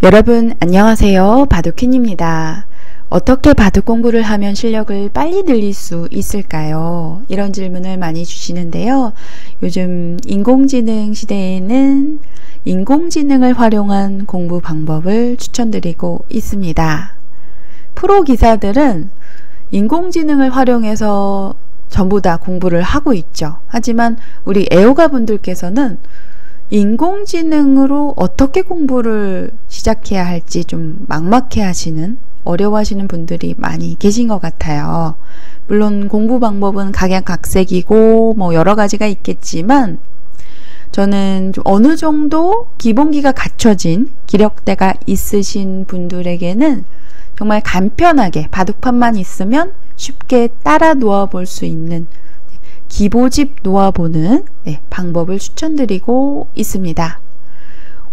여러분 안녕하세요. 바둑캔입니다. 어떻게 바둑 공부를 하면 실력을 빨리 늘릴 수 있을까요? 이런 질문을 많이 주시는데요. 요즘 인공지능 시대에는 인공지능을 활용한 공부 방법을 추천드리고 있습니다. 프로 기사들은 인공지능을 활용해서 전부 다 공부를 하고 있죠. 하지만 우리 애호가 분들께서는 인공지능으로 어떻게 공부를 시작해야 할지 좀 막막해 하시는, 어려워하시는 분들이 많이 계신 것 같아요. 물론 공부 방법은 각양각색이고 여러 가지가 있겠지만 저는 좀 어느 정도 기본기가 갖춰진 기력대가 있으신 분들에게는 정말 간편하게 바둑판만 있으면 쉽게 따라 놓아볼 수 있는 기보집 놓아보는 방법을 추천드리고 있습니다.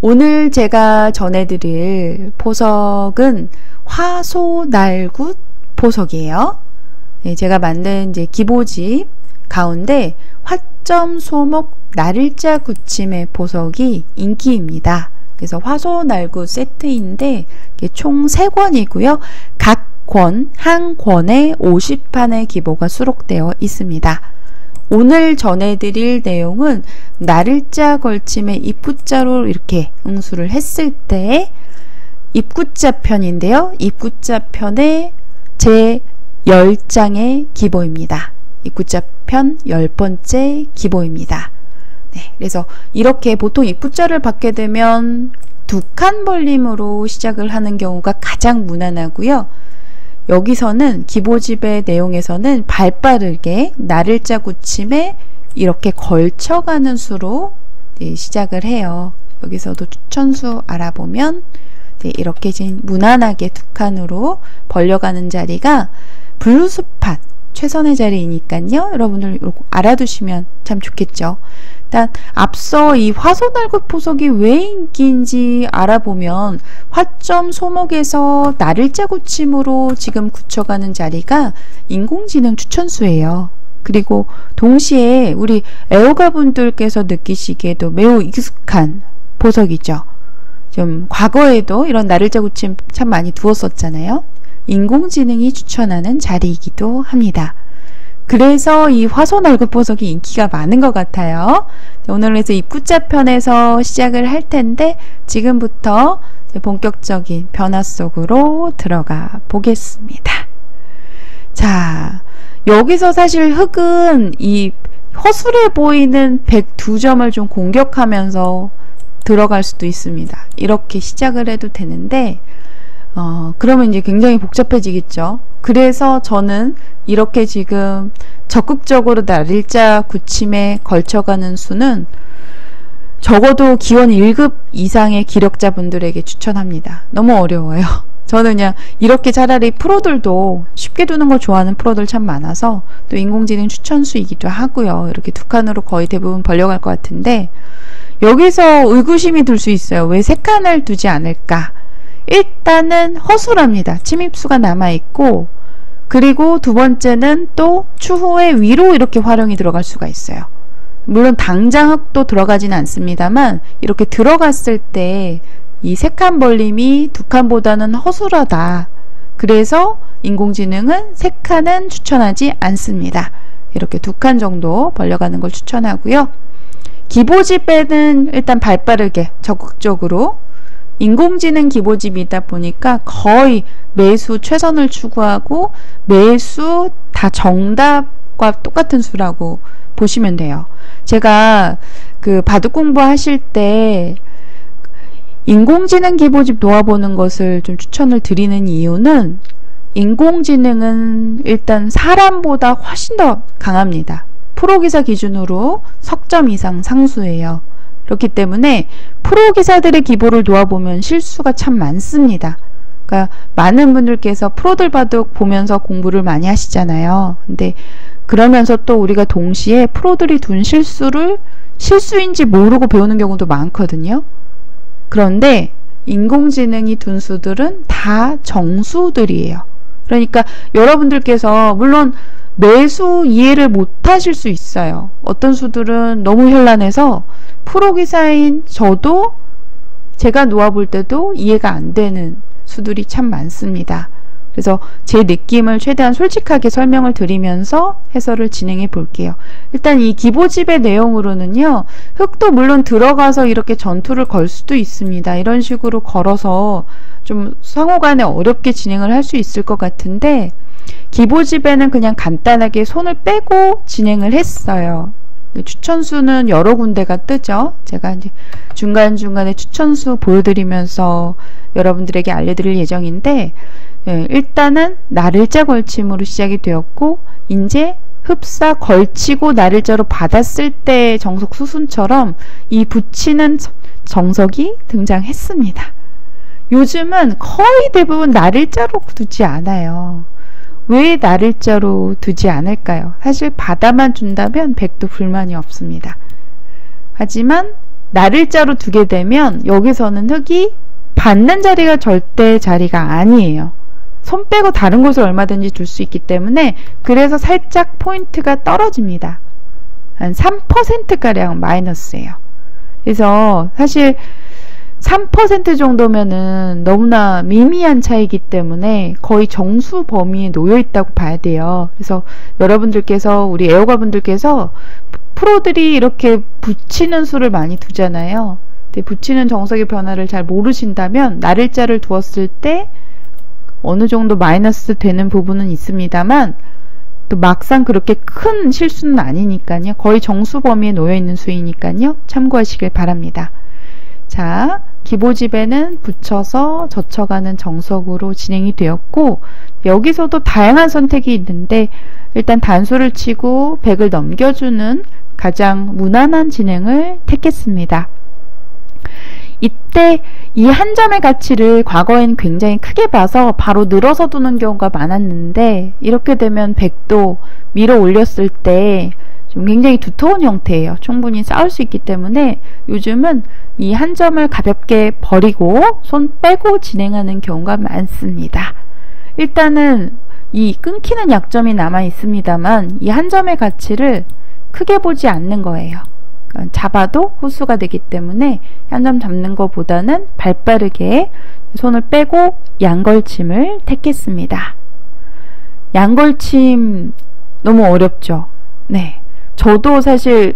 오늘 제가 전해드릴 포석은 화소날굿 포석이에요. 제가 만든 기보집 가운데 화점, 소목, 날일자 굳힘의 포석이 인기입니다. 그래서 화소날굿 세트인데 총 3권이고요. 각 권, 한 권에 50판의 기보가 수록되어 있습니다. 오늘 전해드릴 내용은 날일자 걸침의 입구자로 이렇게 응수를 했을 때 입구자 편인데요. 입구자 편의 제 10장의 기보입니다. 입구자 편 10번째 기보입니다. 그래서 이렇게 보통 입구자를 받게 되면 2칸 벌림으로 시작을 하는 경우가 가장 무난하고요. 여기서는 기보집의 내용에서는 발빠르게 날일자 굳힘에 이렇게 걸쳐가는 수로 시작을 해요. 여기서도 추천수 알아보면 이렇게 무난하게 2칸으로 벌려가는 자리가 블루스팟 최선의 자리이니까요. 여러분들 알아두시면 참 좋겠죠. 일단 앞서 이 화소날굿 포석이 왜 인기인지 알아보면 화점 소목에서 날일자 굳힘으로 지금 굳혀가는 자리가 인공지능 추천수예요. 그리고 동시에 우리 애호가 분들께서 느끼시기에도 매우 익숙한 포석이죠. 좀 과거에도 이런 날일자 굳힘 참 많이 두었었잖아요. 인공지능이 추천하는 자리이기도 합니다. 그래서 이 화소날굿 포석이 인기가 많은 것 같아요. 오늘 그래서 입구자 편에서 시작을 할 텐데 지금부터 본격적인 변화 속으로 들어가 보겠습니다. 자, 여기서 사실 흑은 이 허술해 보이는 102점을 좀 공격하면서 들어갈 수도 있습니다. 이렇게 시작을 해도 되는데 그러면 이제 굉장히 복잡해지겠죠. 그래서 저는 이렇게 지금 적극적으로 날일자 굳힘에 걸쳐가는 수는 적어도 기원 1급 이상의 기력자분들에게 추천합니다. 너무 어려워요. 저는 그냥 이렇게 차라리 프로들도 쉽게 두는 걸 좋아하는 프로들 참 많아서 또 인공지능 추천수이기도 하고요. 이렇게 2칸으로 거의 대부분 벌려갈 것 같은데 여기서 의구심이 들 수 있어요. 왜 3칸을 두지 않을까? 일단은 허술합니다. 침입수가 남아있고, 그리고 두 번째는 또 추후에 위로 이렇게 활용이 들어갈 수가 있어요. 물론 당장 흑도 들어가지는 않습니다만 이렇게 들어갔을 때 이 3칸 벌림이 2칸보다는 허술하다. 그래서 인공지능은 3칸은 추천하지 않습니다. 이렇게 2칸 정도 벌려가는 걸 추천하고요. 기보집에는 일단 발빠르게 적극적으로 인공지능 기보집이다 보니까 거의 매수 최선을 추구하고 매수 다 정답과 똑같은 수라고 보시면 돼요. 제가 그 바둑 공부하실 때 인공지능 기보집 놓아보는 것을 좀 추천을 드리는 이유는 인공지능은 일단 사람보다 훨씬 더 강합니다. 프로기사 기준으로 석점 이상 상수예요. 그렇기 때문에 프로기사들의 기보를 놓아보면 실수가 참 많습니다. 그러니까 많은 분들께서 프로들 바둑 보면서 공부를 많이 하시잖아요. 근데 그러면서 또 우리가 동시에 프로들이 둔 실수를 실수인지 모르고 배우는 경우도 많거든요. 그런데 인공지능이 둔 수들은 다 정수들이에요. 그러니까 여러분들께서 물론 매수 이해를 못 하실 수 있어요. 어떤 수들은 너무 현란해서 프로기사인 저도 제가 놓아볼 때도 이해가 안 되는 수들이 참 많습니다. 그래서 제 느낌을 최대한 솔직하게 설명을 드리면서 해설을 진행해 볼게요. 일단 이 기보집의 내용으로는요, 흑도 물론 들어가서 이렇게 전투를 걸 수도 있습니다. 이런 식으로 걸어서 좀 상호간에 어렵게 진행을 할 수 있을 것 같은데, 기보집에는 그냥 간단하게 손을 빼고 진행을 했어요. 추천수는 여러 군데가 뜨죠. 제가 이제 중간중간에 추천수 보여드리면서 여러분들에게 알려드릴 예정인데, 일단은 날일자 걸침으로 시작이 되었고, 이제 흡사 걸치고 날일자로 받았을 때 정석 수순처럼 이 붙이는 정석이 등장했습니다. 요즘은 거의 대부분 날일자로 두지 않아요. 왜 날일자로 두지 않을까요? 사실 바다만 준다면 100도 불만이 없습니다. 하지만 날일자로 두게 되면 여기서는 흙이 받는 자리가 절대 자리가 아니에요. 손 빼고 다른 곳을 얼마든지 둘 수 있기 때문에, 그래서 살짝 포인트가 떨어집니다. 한 3%가량 마이너스예요. 그래서 사실 3% 정도면은 너무나 미미한 차이기 때문에 거의 정수 범위에 놓여 있다고 봐야 돼요. 그래서 여러분들께서, 우리 애호가분들께서 프로들이 이렇게 붙이는 수를 많이 두잖아요. 근데 붙이는 정석의 변화를 잘 모르신다면 날일자를 두었을 때 어느 정도 마이너스 되는 부분은 있습니다만, 또 막상 그렇게 큰 실수는 아니니까요. 거의 정수 범위에 놓여 있는 수이니까요. 참고하시길 바랍니다. 자, 기보집에는 붙여서 젖혀가는 정석으로 진행이 되었고, 여기서도 다양한 선택이 있는데, 일단 단수를 치고 100을 넘겨주는 가장 무난한 진행을 택했습니다. 이때 이 한 점의 가치를 과거엔 굉장히 크게 봐서 바로 늘어서 두는 경우가 많았는데, 이렇게 되면 100도 밀어 올렸을 때 좀 굉장히 두터운 형태예요. 충분히 쌓을 수 있기 때문에 요즘은 이 한 점을 가볍게 버리고 손 빼고 진행하는 경우가 많습니다. 일단은 이 끊기는 약점이 남아 있습니다만, 이 한 점의 가치를 크게 보지 않는 거예요. 잡아도 호수가 되기 때문에 한 점 잡는 것보다는 발빠르게 손을 빼고 양걸침을 택했습니다. 양걸침 너무 어렵죠? 네. 저도 사실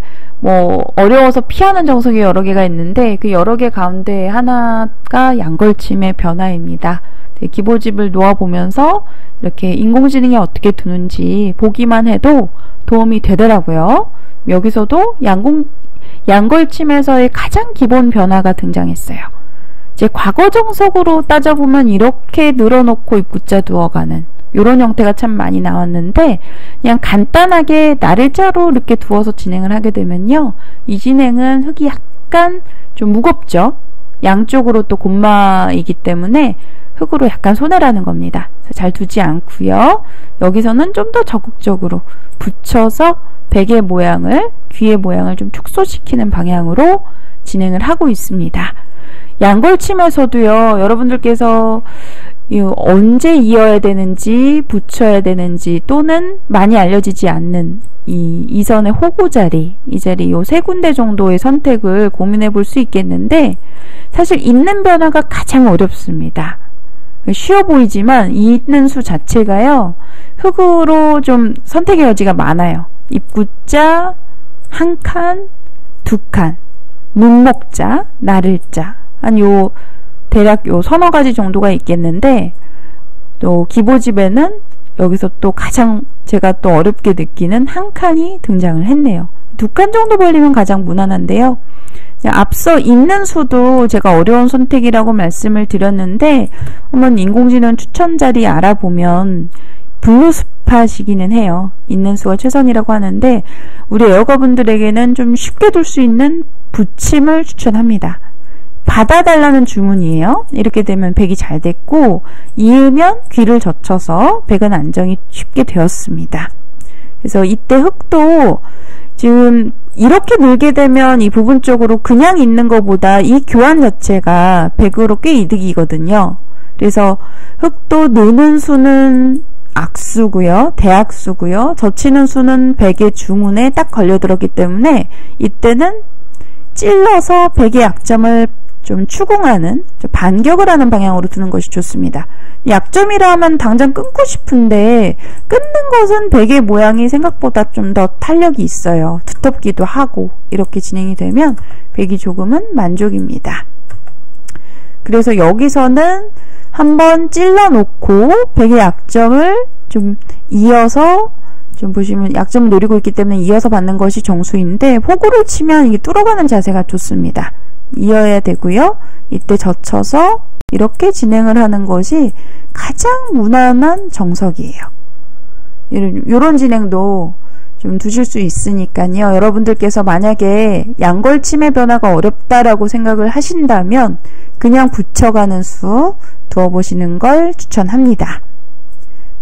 어려워서 피하는 정석이 여러 개가 있는데, 그 여러 개 가운데 하나가 양걸침의 변화입니다. 기보집을 놓아보면서 이렇게 인공지능이 어떻게 두는지 보기만 해도 도움이 되더라고요. 여기서도 양걸침에서의 가장 기본 변화가 등장했어요. 이제 과거 정석으로 따져보면 이렇게 늘어놓고 입구자 두어가는 이런 형태가 참 많이 나왔는데, 그냥 간단하게 날일자로 이렇게 두어서 진행을 하게 되면요, 이 진행은 흙이 약간 좀 무겁죠. 양쪽으로 또 곤마이기 때문에 흙으로 약간 손해라는 겁니다. 잘 두지 않고요. 여기서는 좀 더 적극적으로 붙여서 베개 모양을, 귀의 모양을 좀 축소시키는 방향으로 진행을 하고 있습니다. 양걸침에서도요, 여러분들께서 언제 이어야 되는지, 붙여야 되는지, 또는 많이 알려지지 않는 이 선의 호구 자리, 이 자리 요 세 군데 정도의 선택을 고민해 볼 수 있겠는데, 사실 있는 변화가 가장 어렵습니다. 쉬워 보이지만 있는 수 자체가요, 흙으로 좀 선택의 여지가 많아요. 입구자, 한 칸, 두 칸, 문목자, 날일자, 대략 요 서너 가지 정도가 있겠는데, 또 기보집에는 여기서 또 가장 제가 또 어렵게 느끼는 한 칸이 등장을 했네요. 두 칸 정도 벌리면 가장 무난한데요. 앞서 있는 수도 제가 어려운 선택이라고 말씀을 드렸는데, 한번 인공지능 추천 자리 알아보면 블루스팟이기는 해요. 있는 수가 최선이라고 하는데, 우리 애호가분들에게는 좀 쉽게 둘 수 있는 붙임을 추천합니다. 받아달라는 주문이에요. 이렇게 되면 백이 잘 됐고, 이으면 귀를 젖혀서 백은 안정이 쉽게 되었습니다. 그래서 이때 흙도 지금 이렇게 늘게 되면 이 부분 쪽으로 그냥 있는 것보다 이 교환 자체가 백으로 꽤 이득이거든요. 그래서 흙도 느는 수는 악수고요, 대악수고요, 젖히는 수는 백의 주문에 딱 걸려들었기 때문에 이때는 찔러서 백의 약점을 좀 추궁하는, 좀 반격을 하는 방향으로 두는 것이 좋습니다. 약점이라 하면 당장 끊고 싶은데 끊는 것은 베개 모양이 생각보다 좀 더 탄력이 있어요. 두텁기도 하고 이렇게 진행이 되면 백이 조금은 만족입니다. 그래서 여기서는 한번 찔러 놓고 백의 약점을 좀 이어서, 좀 보시면 약점을 노리고 있기 때문에 이어서 받는 것이 정수인데, 호구를 치면 이게 뚫어가는 자세가 좋습니다. 이어야 되고요. 이때 젖혀서 이렇게 진행을 하는 것이 가장 무난한 정석이에요. 이런 진행도 좀 두실 수 있으니까요. 여러분들께서 만약에 양걸침의 변화가 어렵다라고 생각을 하신다면 그냥 붙여가는 수 두어보시는 걸 추천합니다.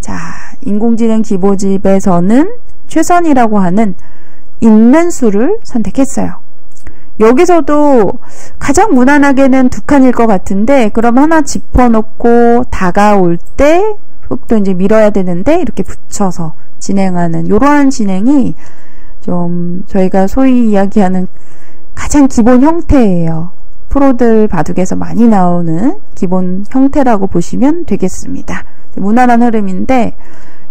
자, 인공지능 기보집에서는 최선이라고 하는 있는 수를 선택했어요. 여기서도 가장 무난하게는 2칸일 것 같은데, 그럼 하나 짚어놓고 다가올 때 흙도 이제 밀어야 되는데 이렇게 붙여서 진행하는 이러한 진행이 좀 저희가 소위 이야기하는 가장 기본 형태예요. 프로들 바둑에서 많이 나오는 기본 형태라고 보시면 되겠습니다. 무난한 흐름인데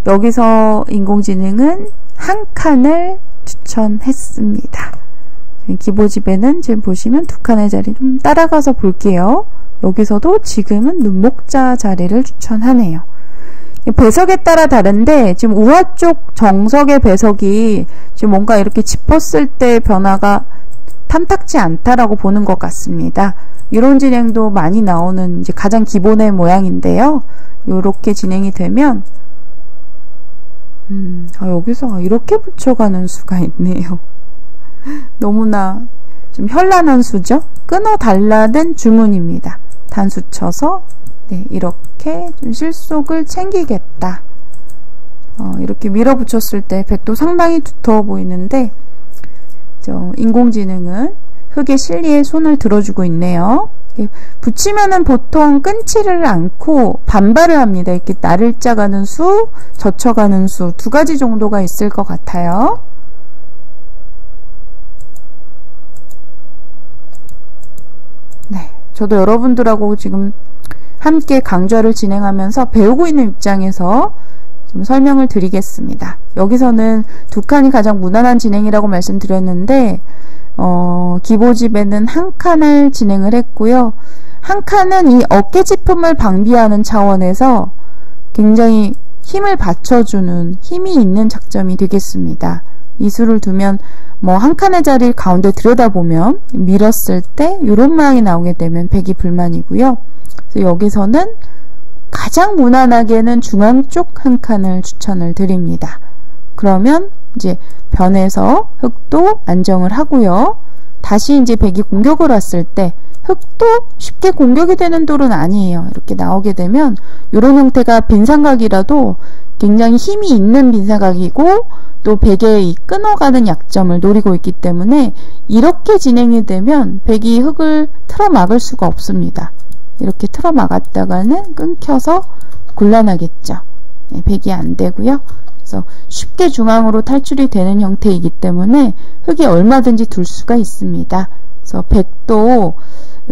여기서 인공지능은 한 칸을 추천했습니다. 기보집에는 지금 보시면 2칸의 자리 좀 따라가서 볼게요. 여기서도 지금은 눈목자 자리를 추천하네요. 배석에 따라 다른데 지금 우하 쪽 정석의 배석이 지금 뭔가 이렇게 짚었을 때 변화가 탐탁지 않다라고 보는 것 같습니다. 이런 진행도 많이 나오는 이제 가장 기본의 모양인데요. 이렇게 진행이 되면 여기서 이렇게 붙여가는 수가 있네요. 너무나 좀 현란한 수죠. 끊어 달라는 주문입니다. 단수 쳐서 이렇게 좀 실속을 챙기겠다. 이렇게 밀어붙였을 때 백도 상당히 두터워 보이는데 인공지능은 흙의 실리에 손을 들어주고 있네요. 붙이면은 보통 끊지를 않고 반발을 합니다. 이렇게 날을 짜가는 수, 젖혀가는 수 2가지 정도가 있을 것 같아요. 네, 저도 여러분들하고 지금 함께 강좌를 진행하면서 배우고 있는 입장에서 좀 설명을 드리겠습니다. 여기서는 2칸이 가장 무난한 진행이라고 말씀드렸는데 기보집에는 한 칸을 진행을 했고요. 한 칸은 이 어깨짚음을 방비하는 차원에서 굉장히 힘을 받쳐주는 힘이 있는 작점이 되겠습니다. 이 수를 두면 한 칸의 자리를 가운데 들여다보면 밀었을 때 이런 모양이 나오게 되면 백이 불만이고요. 그래서 여기서는 가장 무난하게는 중앙 쪽 한 칸을 추천을 드립니다. 그러면 이제 변해서 흙도 안정을 하고요. 다시 이제 백이 공격을 왔을 때 흙도 쉽게 공격이 되는 돌은 아니에요. 이렇게 나오게 되면 이런 형태가 빈삼각이라도 굉장히 힘이 있는 빈사각이고 또 백의 이 끊어가는 약점을 노리고 있기 때문에 이렇게 진행이 되면 백이 흙을 틀어막을 수가 없습니다. 이렇게 틀어막았다가는 끊겨서 곤란하겠죠. 네, 백이 안 되고요. 그래서 쉽게 중앙으로 탈출이 되는 형태이기 때문에 흙이 얼마든지 둘 수가 있습니다. 그래서 백도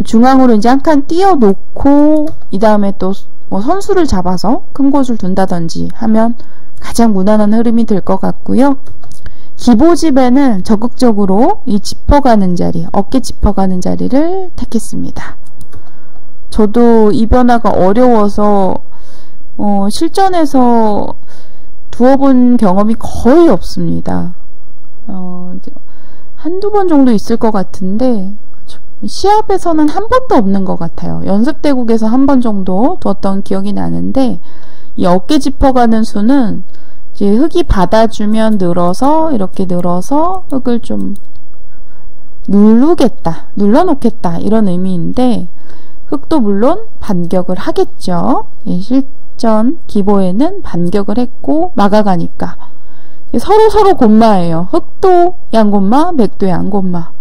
중앙으로 이제 한 칸 띄워놓고 이 다음에 또 선수를 잡아서 큰 곳을 둔다든지 하면 가장 무난한 흐름이 될 것 같고요. 기보집에는 적극적으로 이 짚어가는 자리, 어깨 짚어가는 자리를 택했습니다. 저도 이 변화가 어려워서 실전에서 두어본 경험이 거의 없습니다. 한두 번 정도 있을 것 같은데 시합에서는 한 번도 없는 것 같아요. 연습대국에서 한 번 정도 두었던 기억이 나는데 이 어깨 짚어가는 수는 이제 흙이 받아주면 늘어서 이렇게 늘어서 흙을 좀 누르겠다, 눌러놓겠다 이런 의미인데 흙도 물론 반격을 하겠죠. 예, 실전 기보에는 반격을 했고 막아가니까 서로 곤마예요. 흙도 양곤마, 백도 양곤마.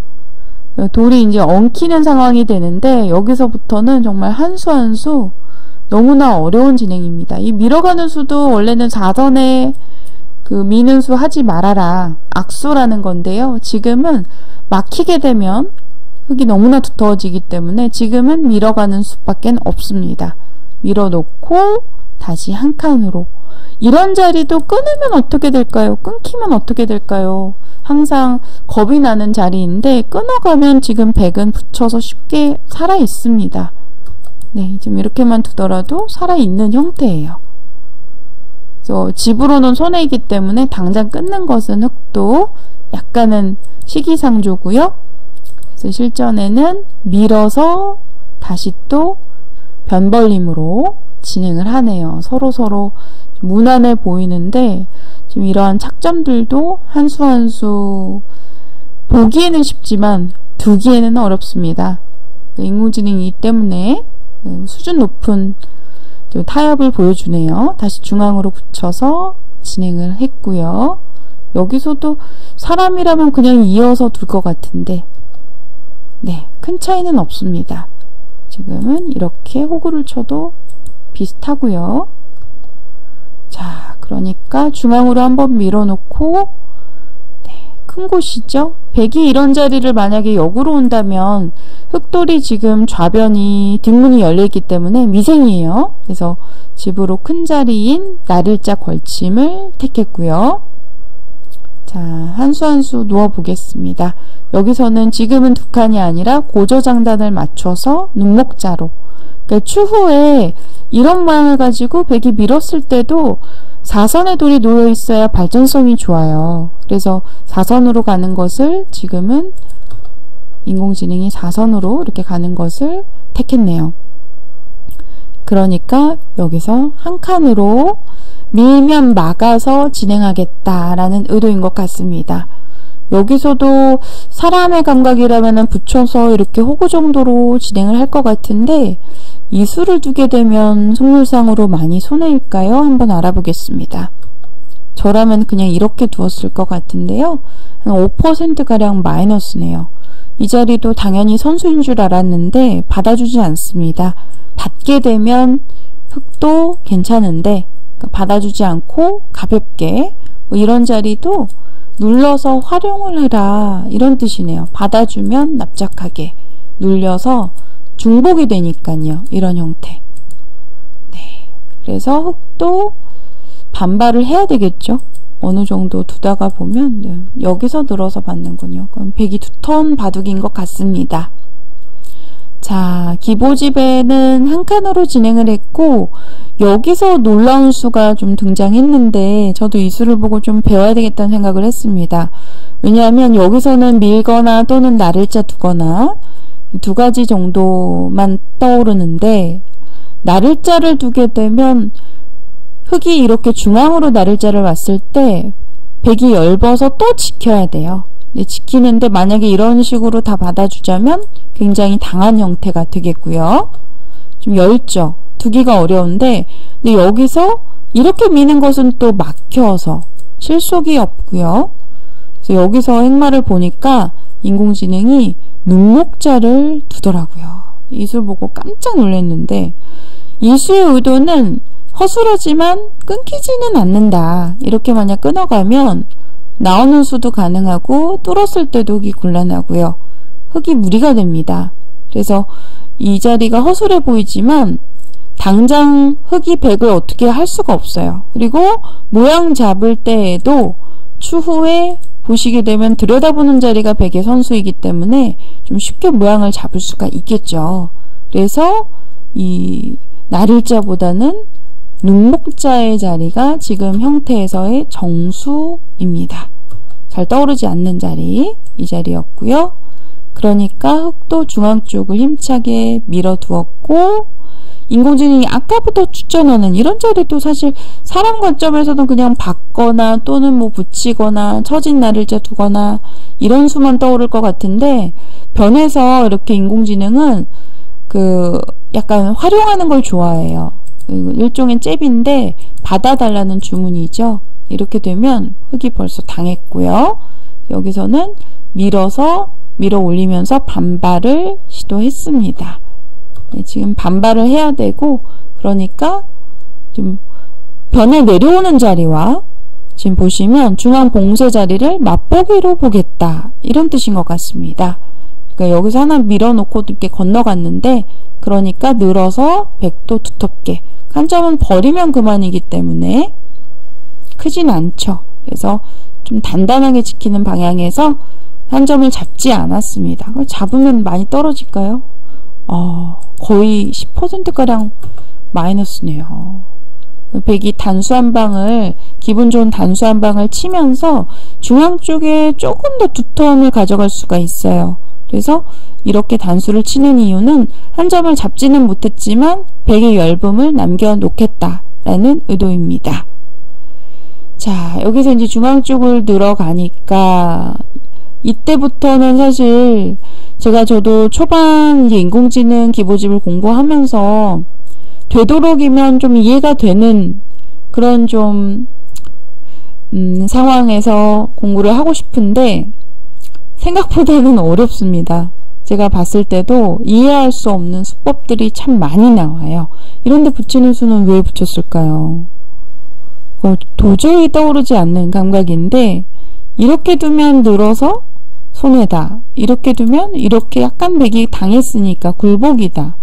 돌이 이제 엉키는 상황이 되는데 여기서부터는 정말 한 수 한 수 너무나 어려운 진행입니다. 이 밀어가는 수도 원래는 사전에 그 미는 수 하지 말아라 악수라는 건데요. 지금은 막히게 되면 흙이 너무나 두터워지기 때문에 지금은 밀어가는 수밖에 없습니다. 밀어놓고 다시 한 칸으로. 이런 자리도 끊으면 어떻게 될까요? 끊기면 어떻게 될까요? 항상 겁이 나는 자리인데 끊어가면 지금 백은 붙여서 쉽게 살아 있습니다. 네, 좀 이렇게만 두더라도 살아있는 형태예요. 그래서 집으로는 손해이기 때문에 당장 끊는 것은 흙도 약간은 시기상조고요. 그래서 실전에는 밀어서 다시 또 변벌림으로 진행을 하네요. 서로 무난해 보이는데 좀 이러한 착점들도 한 수 한 수 보기에는 쉽지만 두기에는 어렵습니다. 인공지능이기 때문에 수준 높은 타협을 보여주네요. 다시 중앙으로 붙여서 진행을 했고요. 여기서도 사람이라면 그냥 이어서 둘 것 같은데 네, 큰 차이는 없습니다. 지금은 이렇게 호구를 쳐도 비슷하고요. 자, 그러니까 중앙으로 한번 밀어놓고 네, 큰 곳이죠. 백이 이런 자리를 만약에 역으로 온다면 흑돌이 지금 좌변이 뒷문이 열려있기 때문에 미생이에요. 그래서 집으로 큰 자리인 날일자 걸침을 택했고요. 자, 한 수 한 수 누워보겠습니다. 여기서는 지금은 두 칸이 아니라 고저장단을 맞춰서 눈목자로. 그러니까 추후에 이런 모양을 가지고 백이 밀었을 때도 4선의 돌이 놓여 있어야 발전성이 좋아요. 그래서 4선으로 가는 것을 지금은 인공지능이 4선으로 이렇게 가는 것을 택했네요. 그러니까 여기서 한 칸으로 밀면 막아서 진행하겠다라는 의도인 것 같습니다. 여기서도 사람의 감각이라면 붙여서 이렇게 호구 정도로 진행을 할 것 같은데 이 수를 두게 되면 속물상으로 많이 손해일까요? 한번 알아보겠습니다. 저라면 그냥 이렇게 두었을 것 같은데요. 한 5%가량 마이너스네요. 이 자리도 당연히 선수인 줄 알았는데 받아주지 않습니다. 받게 되면 흙도 괜찮은데 받아주지 않고 가볍게 뭐 이런 자리도 눌러서 활용을 해라 이런 뜻이네요. 받아주면 납작하게 눌려서 중복이 되니까요. 이런 형태. 네, 그래서 흙도 반발을 해야 되겠죠. 어느 정도 두다가 보면 네, 여기서 늘어서 받는군요. 그럼 백이 두터운 바둑인 것 같습니다. 자, 기보집에는 한 칸으로 진행을 했고 여기서 놀라운 수가 좀 등장했는데 저도 이 수를 보고 좀 배워야 되겠다는 생각을 했습니다. 왜냐하면 여기서는 밀거나 또는 날일자 두거나 두 가지 정도만 떠오르는데 날일자를 두게 되면 흙이 이렇게 중앙으로 날일자를 왔을 때 백이 엷어서 또 지켜야 돼요. 지키는데 만약에 이런 식으로 다 받아주자면 굉장히 당한 형태가 되겠고요. 좀 엷죠. 두기가 어려운데 근데 여기서 이렇게 미는 것은 또 막혀서 실속이 없고요. 그래서 여기서 행마를 보니까 인공지능이 눈목자를 두더라고요. 이 수 보고 깜짝 놀랐는데 이 수의 의도는 허술하지만 끊기지는 않는다. 이렇게 만약 끊어가면 나오는 수도 가능하고 뚫었을 때도 흙이 곤란하고요. 흙이 무리가 됩니다. 그래서 이 자리가 허술해 보이지만 당장 흙이 백을 어떻게 할 수가 없어요. 그리고 모양 잡을 때에도 추후에 보시게 되면 들여다보는 자리가 백의 선수이기 때문에 좀 쉽게 모양을 잡을 수가 있겠죠. 그래서 이 날일자보다는 눈목자의 자리가 지금 형태에서의 정수입니다. 잘 떠오르지 않는 자리, 이 자리였고요. 그러니까 흙도 중앙 쪽을 힘차게 밀어두었고 인공지능이 아까부터 추천하는 이런 자리도 사실 사람 관점에서는 그냥 받거나 또는 뭐 붙이거나 처진 날일자 두거나 이런 수만 떠오를 것 같은데 변해서 이렇게 인공지능은 그 약간 활용하는 걸 좋아해요. 일종의 잽인데 받아달라는 주문이죠. 이렇게 되면 흙이 벌써 당했고요. 여기서는 밀어 올리면서 반발을 시도했습니다. 네, 지금 반발을 해야 되고 그러니까 좀 변에 내려오는 자리와 지금 보시면 중앙 봉쇄 자리를 맛보기로 보겠다 이런 뜻인 것 같습니다. 그러니까 여기서 하나 밀어놓고 이렇게 건너갔는데, 그러니까 늘어서 백도 두텁게. 한 점은 버리면 그만이기 때문에 크진 않죠. 그래서 좀 단단하게 지키는 방향에서 한 점을 잡지 않았습니다. 그걸 잡으면 많이 떨어질까요? 거의 10%가량 마이너스네요. 백이 단수 한 방을, 기분 좋은 단수 한 방을 치면서 중앙 쪽에 조금 더 두터움을 가져갈 수가 있어요. 그래서 이렇게 단수를 치는 이유는 한 점을 잡지는 못했지만 백의 열분을 남겨놓겠다라는 의도입니다. 자, 여기서 이제 중앙 쪽을 들어가니까 이때부터는 사실 저도 초반 이제 인공지능 기보집을 공부하면서 되도록이면 좀 이해가 되는 그런 좀 상황에서 공부를 하고 싶은데 생각보다는 어렵습니다. 제가 봤을 때도 이해할 수 없는 수법들이 참 많이 나와요. 이런데 붙이는 수는 왜 붙였을까요? 도저히 떠오르지 않는 감각인데, 이렇게 두면 늘어서 손해다. 이렇게 두면 이렇게 약간 백이 당했으니까 굴복이다.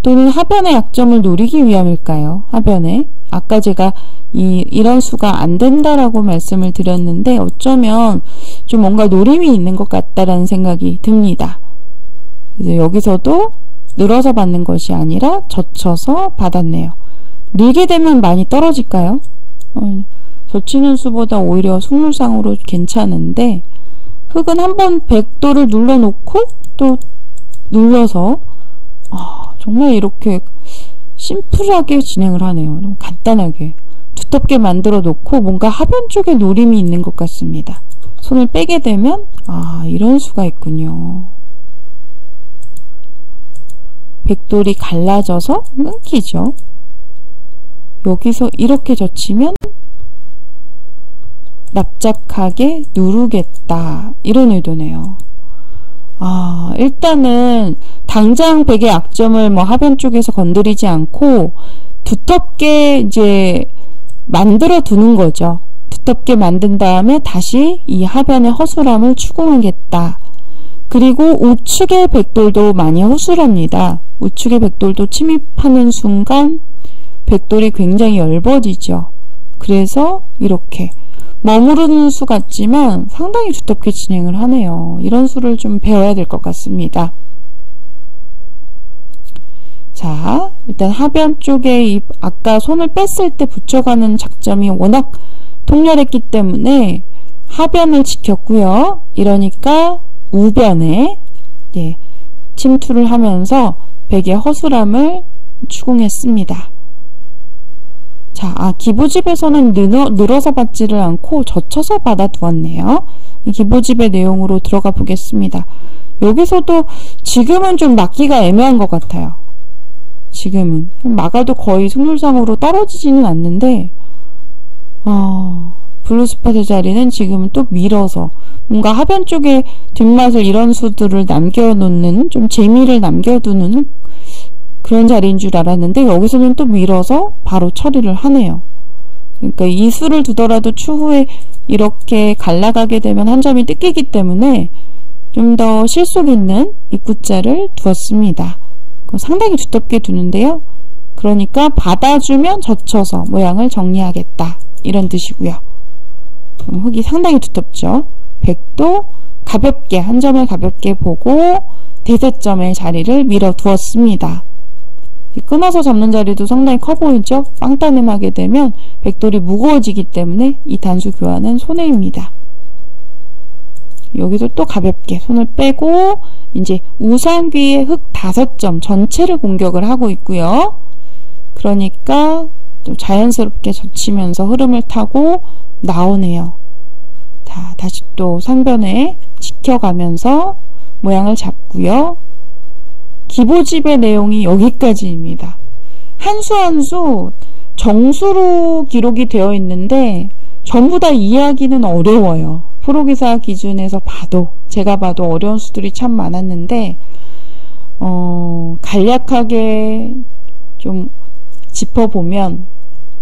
또는 하변의 약점을 노리기 위함일까요? 하변에. 아까 제가 이런 수가 안 된다라고 말씀을 드렸는데 어쩌면 좀 뭔가 노림이 있는 것 같다라는 생각이 듭니다. 그래서 여기서도 늘어서 받는 것이 아니라 젖혀서 받았네요. 늘게 되면 많이 떨어질까요? 젖히는 수보다 오히려 속률상으로 괜찮은데, 흙은 한번 백도를 눌러놓고 또 눌러서 정말 이렇게 심플하게 진행을 하네요. 너무 간단하게 두텁게 만들어 놓고 뭔가 하변 쪽에 노림이 있는 것 같습니다. 손을 빼게 되면 이런 수가 있군요. 백돌이 갈라져서 끊기죠. 여기서 이렇게 젖히면 납작하게 누르겠다, 이런 의도네요. 일단은 당장 백의 약점을 하변 쪽에서 건드리지 않고 두텁게 이제 만들어 두는 거죠. 두텁게 만든 다음에 다시 이 하변의 허술함을 추궁하겠다. 그리고 우측의 백돌도 많이 허술합니다. 우측의 백돌도 침입하는 순간 백돌이 굉장히 얇아지죠. 그래서 이렇게 머무르는 수 같지만 상당히 두텁게 진행을 하네요. 이런 수를 좀 배워야 될 것 같습니다. 자, 일단 하변 쪽에 아까 손을 뺐을 때 붙여가는 작점이 워낙 통렬했기 때문에 하변을 지켰고요. 이러니까 우변에 침투를 하면서 백의 허술함을 추궁했습니다. 자, 기보집에서는 늘어서 받지를 않고 젖혀서 받아 두었네요. 이 기보집의 내용으로 들어가 보겠습니다. 여기서도 지금은 좀 막기가 애매한 것 같아요. 지금은 막아도 거의 속률상으로 떨어지지는 않는데, 블루스팟의 자리는 지금은 또 밀어서 뭔가 하변 쪽에 뒷맛을, 이런 수들을 남겨놓는, 좀 재미를 남겨두는 그런 자리인 줄 알았는데 여기서는 또 밀어서 바로 처리를 하네요. 그러니까 이 수를 두더라도 추후에 이렇게 갈라가게 되면 한 점이 뜯기기 때문에 좀 더 실속 있는 입구자를 두었습니다. 상당히 두텁게 두는데요. 그러니까 받아주면 젖혀서 모양을 정리하겠다, 이런 뜻이고요. 흙이 상당히 두텁죠. 백도 가볍게, 한 점을 가볍게 보고 대세점의 자리를 밀어 두었습니다. 끊어서 잡는 자리도 상당히 커 보이죠? 빵따님하게 되면 백돌이 무거워지기 때문에 이 단수 교환은 손해입니다. 여기도 또 가볍게 손을 빼고 이제 우상귀의 흙 5점 전체를 공격을 하고 있고요. 그러니까 또 자연스럽게 젖히면서 흐름을 타고 나오네요. 자, 다시 또 상변에 지켜가면서 모양을 잡고요. 기보집의 내용이 여기까지입니다. 한 수 한 수 정수로 기록이 되어 있는데 전부 다 이해하기는 어려워요. 프로기사 기준에서 봐도, 제가 봐도 어려운 수들이 참 많았는데 간략하게 좀 짚어보면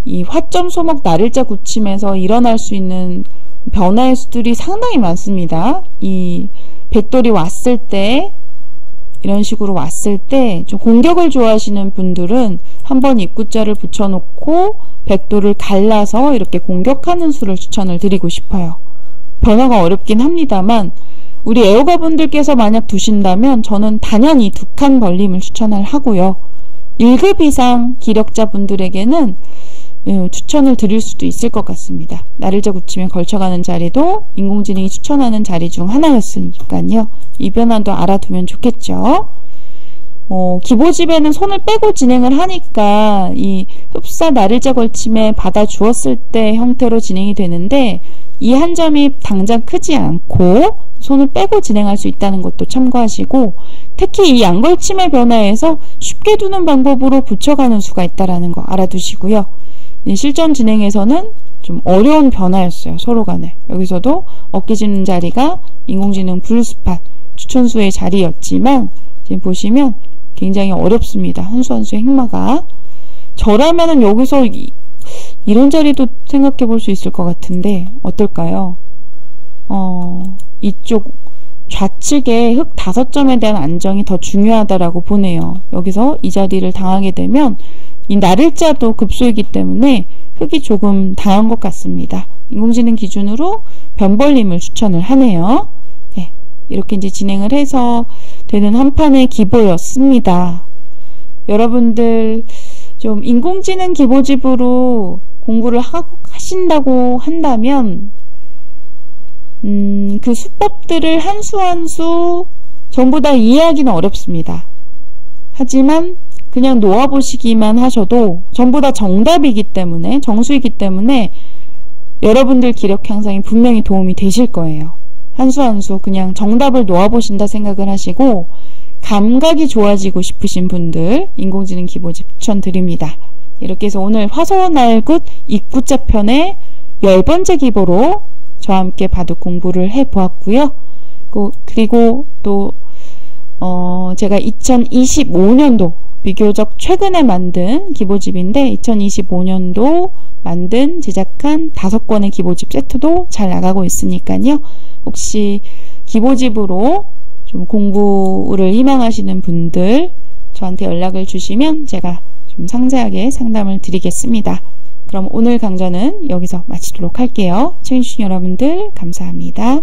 이 화점 소목 날일자 굳힘에서 일어날 수 있는 변화의 수들이 상당히 많습니다. 이 백돌이 왔을 때 이런 식으로 왔을 때 좀 공격을 좋아하시는 분들은 한번 입구자를 붙여놓고 백도를 갈라서 이렇게 공격하는 수를 추천을 드리고 싶어요. 변화가 어렵긴 합니다만 우리 애호가 분들께서 만약 두신다면 저는 단연히 2칸 벌림을 추천을 하고요. 1급 이상 기력자 분들에게는 추천을 드릴 수도 있을 것 같습니다. 나를자 굳히면 걸쳐가는 자리도 인공지능이 추천하는 자리 중 하나였으니까요. 이 변화도 알아두면 좋겠죠. 기보집에는 손을 빼고 진행을 하니까 이 흡사 나를자 걸침에 받아 주었을 때 형태로 진행이 되는데 이 한 점이 당장 크지 않고 손을 빼고 진행할 수 있다는 것도 참고하시고 특히 이 양걸침의 변화에서 쉽게 두는 방법으로 붙여가는 수가 있다는 거 알아두시고요. 실전 진행에서는 좀 어려운 변화였어요. 서로 간에. 여기서도 어깨 짚는 자리가 인공지능 불스팟 추천수의 자리였지만 지금 보시면 굉장히 어렵습니다. 한 수 한 수의 행마가. 저라면은 여기서 이런 자리도 생각해 볼 수 있을 것 같은데 어떨까요? 이쪽 좌측에 흙 5점에 대한 안정이 더 중요하다라고 보네요. 여기서 이 자리를 당하게 되면 이 나를자도 급소이기 때문에 흙이 조금 당한 것 같습니다. 인공지능 기준으로 변벌림을 추천을 하네요. 네, 이렇게 이제 진행을 해서 되는 한 판의 기보였습니다. 여러분들 좀 인공지능 기보집으로 공부를 하신다고 한다면 그 수법들을 한 수 한 수 전부 다 이해하기는 어렵습니다. 하지만 그냥 놓아보시기만 하셔도 전부 다 정답이기 때문에 정수이기 때문에 여러분들 기력 향상에 분명히 도움이 되실 거예요. 한 수 한 수 그냥 정답을 놓아보신다 생각을 하시고 감각이 좋아지고 싶으신 분들 인공지능 기보집 추천드립니다. 이렇게 해서 오늘 화소날굿 입구자 편의 10번째 기보로 저와 함께 바둑 공부를 해보았고요. 그리고 또 제가 2025년도 비교적 최근에 만든 기보집인데 2025년도 만든 제작한 5권의 기보집 세트도 잘 나가고 있으니까요. 혹시 기보집으로 좀 공부를 희망하시는 분들 저한테 연락을 주시면 제가 좀 상세하게 상담을 드리겠습니다. 그럼 오늘 강좌는 여기서 마치도록 할게요. 시청해주신 여러분들 감사합니다.